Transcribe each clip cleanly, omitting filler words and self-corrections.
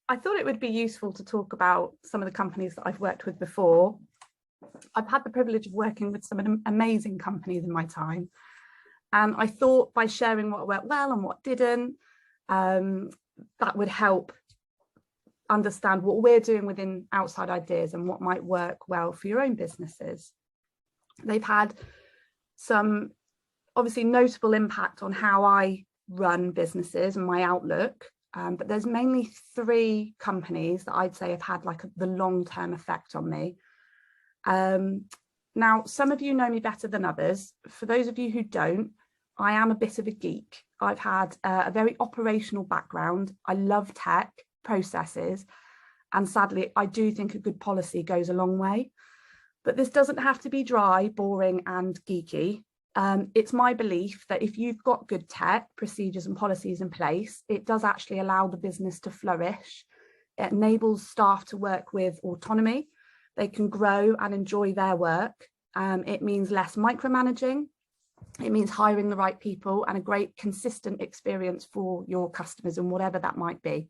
I thought it would be useful to talk about some of the companies that I've worked with before. I've had the privilege of working with some amazing companies in my time. And I thought by sharing what worked well and what didn't, that would help understand what we're doing within Outside Ideas and what might work well for your own businesses. They've had some obviously notable impact on how I run businesses and my outlook. But there's mainly 3 companies that I'd say have had like the long-term effect on me. Now, some of you know me better than others. For those of you who don't, I am a bit of a geek. I've had a very operational background. I love tech, processes, and sadly, I do think a good policy goes a long way. But this doesn't have to be dry, boring, and geeky. It's my belief that if you've got good tech, procedures and policies in place, it does actually allow the business to flourish. It enables staff to work with autonomy. They can grow and enjoy their work. It means less micromanaging. It means hiring the right people and a great consistent experience for your customers and whatever that might be.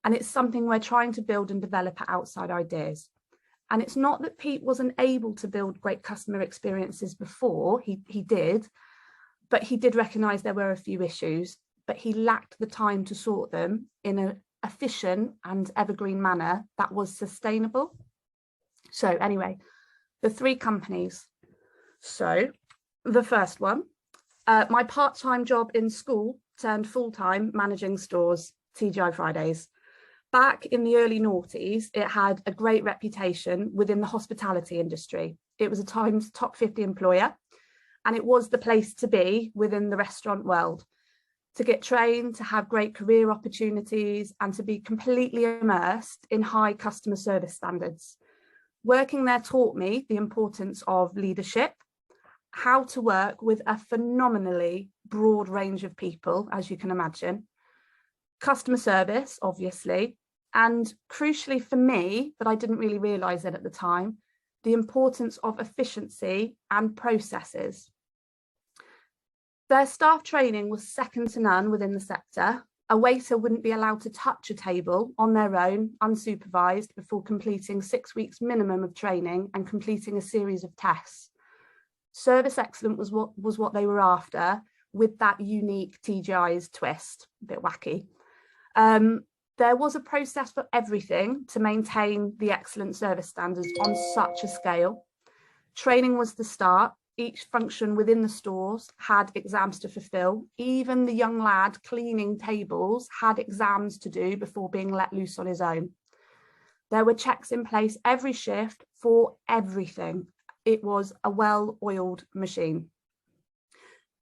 And it's something we're trying to build and develop at Outside Ideas. And it's not that Pete wasn't able to build great customer experiences before, he did, but he did recognise there were a few issues, but he lacked the time to sort them in an efficient and evergreen manner that was sustainable. So anyway, the 3 companies. So the first one, my part-time job in school turned full-time managing stores, TGI Fridays. Back in the early noughties, it had a great reputation within the hospitality industry. It was a Times top 50 employer, and it was the place to be within the restaurant world, to get trained, to have great career opportunities, and to be completely immersed in high customer service standards. Working there taught me the importance of leadership, how to work with a phenomenally broad range of people, as you can imagine, customer service, obviously, and crucially for me, but I didn't really realise it at the time, the importance of efficiency and processes. Their staff training was second to none within the sector. A waiter wouldn't be allowed to touch a table on their own, unsupervised, before completing 6 weeks minimum of training and completing a series of tests. Service excellence was what they were after, with that unique TGI's twist, a bit wacky. There was a process for everything to maintain the excellent service standards on such a scale. Training was the start. Each function within the stores had exams to fulfill. Even the young lad cleaning tables had exams to do before being let loose on his own. There were checks in place every shift for everything. It was a well-oiled machine.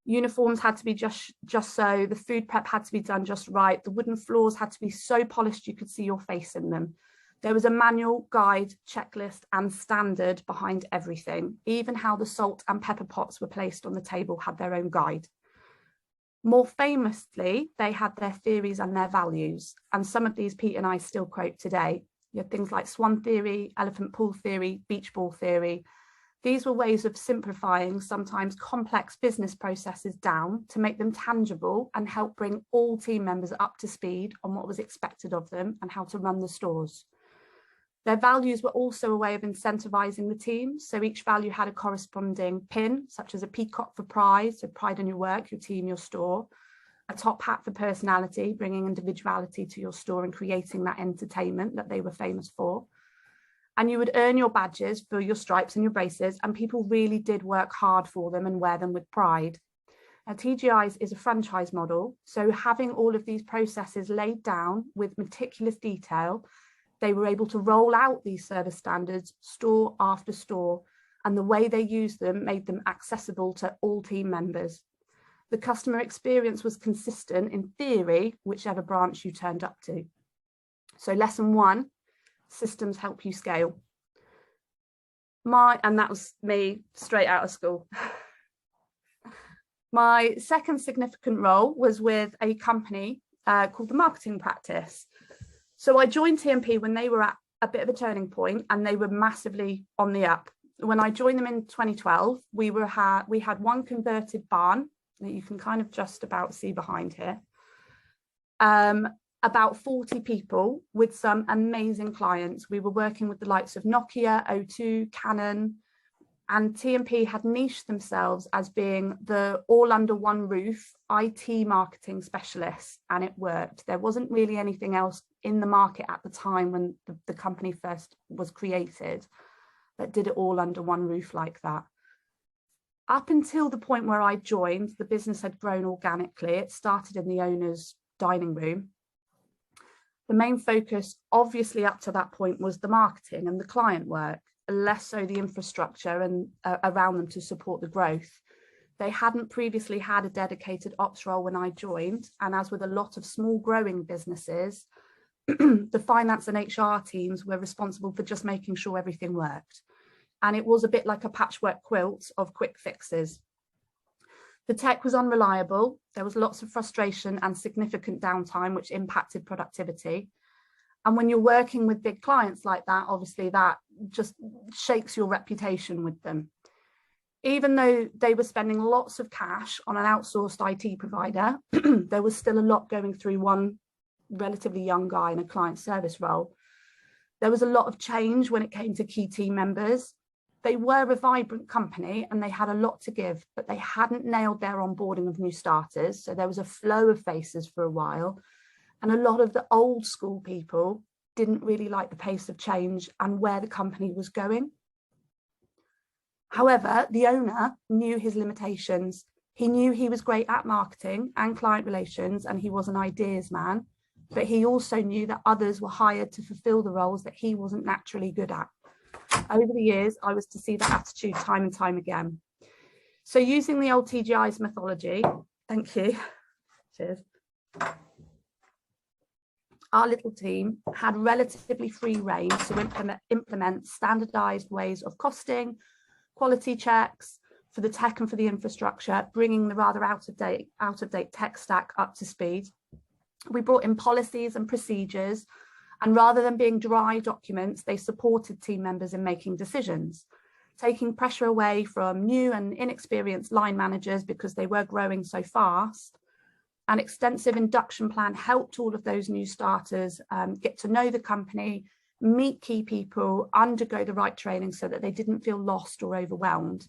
Uniforms had to be just so, the food prep had to be done just right, the wooden floors had to be so polished you could see your face in them. There was a manual, guide, checklist and standard behind everything. Even how the salt and pepper pots were placed on the table had their own guide. More famously, they had their theories and their values, and some of these Pete and I still quote today. You had things like swan theory, elephant pool theory, beach ball theory. These were ways of simplifying sometimes complex business processes down to make them tangible and help bring all team members up to speed on what was expected of them and how to run the stores. Their values were also a way of incentivizing the team. So each value had a corresponding pin, such as a peacock for pride, so pride in your work, your team, your store, a top hat for personality, bringing individuality to your store and creating that entertainment that they were famous for. And you would earn your badges for your stripes and your braces, and people really did work hard for them and wear them with pride. Now, TGI's is a franchise model, so having all of these processes laid down with meticulous detail, they were able to roll out these service standards store after store, and the way they used them made them accessible to all team members. The customer experience was consistent in theory, whichever branch you turned up to. So lesson 1, systems help you scale. And that was me straight out of school. My second significant role was with a company called the Marketing Practice. So I joined TMP when they were at a bit of a turning point and they were massively on the up. When I joined them in 2012, we had one converted barn that you can kind of just about see behind here. about 40 people with some amazing clients. We were working with the likes of Nokia, O2, Canon, and T&P had niched themselves as being the all under one roof IT marketing specialists, and it worked. There wasn't really anything else in the market at the time when the company first was created that did it all under one roof like that. Up until the point where I joined, the business had grown organically. It started in the owner's dining room. The main focus, obviously, up to that point was the marketing and the client work, less so the infrastructure and around them to support the growth. They hadn't previously had a dedicated ops role when I joined, and as with a lot of small growing businesses, the finance and HR teams were responsible for just making sure everything worked. And it was a bit like a patchwork quilt of quick fixes. The tech was unreliable. There was lots of frustration and significant downtime, which impacted productivity. And when you're working with big clients like that, obviously that just shakes your reputation with them. Even though they were spending lots of cash on an outsourced IT provider, there was still a lot going through one relatively young guy in a client service role. There was a lot of change when it came to key team members. They were a vibrant company and they had a lot to give, but they hadn't nailed their onboarding of new starters. So there was a flow of faces for a while. And a lot of the old school people didn't really like the pace of change and where the company was going. However, the owner knew his limitations. He knew he was great at marketing and client relations, and he was an ideas man, but he also knew that others were hired to fulfill the roles that he wasn't naturally good at. Over the years, I was to see that attitude time and time again. So using the old TGI's methodology, thank you, cheers. Our little team had relatively free rein to implement standardized ways of costing, quality checks for the tech and for the infrastructure, bringing the rather out of date tech stack up to speed. We brought in policies and procedures, and rather than being dry documents, they supported team members in making decisions, taking pressure away from new and inexperienced line managers because they were growing so fast. An extensive induction plan helped all of those new starters get to know the company, meet key people, undergo the right training so that they didn't feel lost or overwhelmed.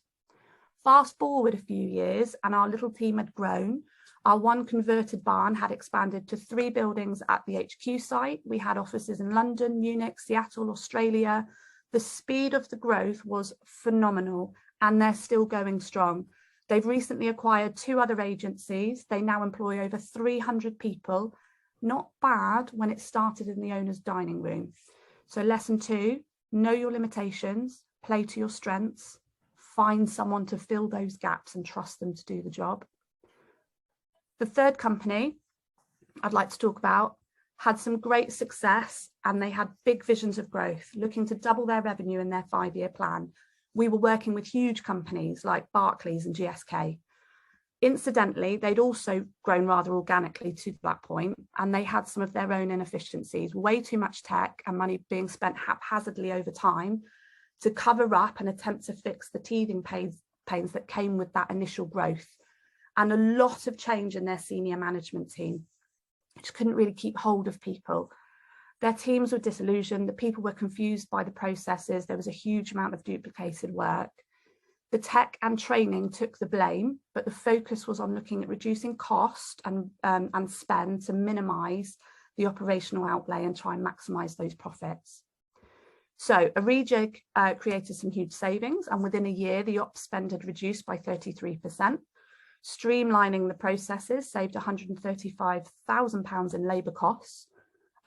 Fast forward a few years and our little team had grown. Our one converted barn had expanded to 3 buildings at the HQ site. We had offices in London, Munich, Seattle, Australia. The speed of the growth was phenomenal, and they're still going strong. They've recently acquired 2 other agencies. They now employ over 300 people. Not bad when it started in the owner's dining room. So lesson 2, know your limitations, play to your strengths, find someone to fill those gaps and trust them to do the job. The third company I'd like to talk about had some great success, and they had big visions of growth, looking to double their revenue in their 5-year plan. We were working with huge companies like Barclays and GSK. Incidentally, they'd also grown rather organically to that point, and they had some of their own inefficiencies, way too much tech and money being spent haphazardly over time to cover up and attempt to fix the teething pains that came with that initial growth, and a lot of change in their senior management team, which couldn't really keep hold of people. Their teams were disillusioned, the people were confused by the processes, there was a huge amount of duplicated work. The tech and training took the blame, but the focus was on looking at reducing cost and spend to minimise the operational outlay and try and maximise those profits. So a rejig created some huge savings, and within a year, the ops spend had reduced by 33%. Streamlining the processes saved £135,000 in labour costs.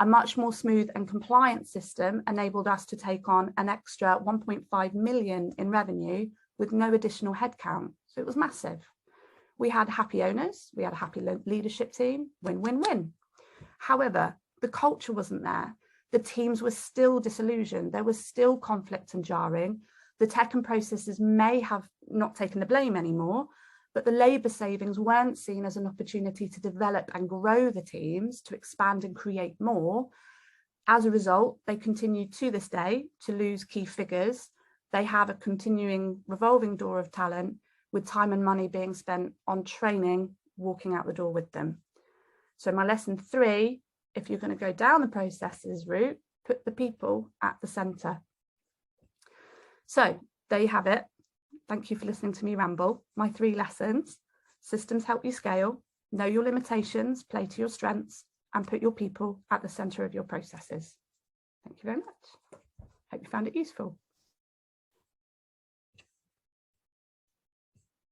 A much more smooth and compliant system enabled us to take on an extra 1.5 million in revenue with no additional headcount. So it was massive. We had happy owners, we had a happy leadership team, win, win, win. However, the culture wasn't there. The teams were still disillusioned. There was still conflict and jarring. The tech and processes may have not taken the blame anymore, but the labour savings weren't seen as an opportunity to develop and grow the teams, to expand and create more. As a result, they continue to this day to lose key figures. They have a continuing revolving door of talent, with time and money being spent on training, walking out the door with them. So my lesson 3 if you're going to go down the processes route, put the people at the centre. So there you have it. Thank you for listening to me ramble. My 3 lessons: systems help you scale, know your limitations, play to your strengths, and put your people at the centre of your processes. Thank you very much. Hope you found it useful.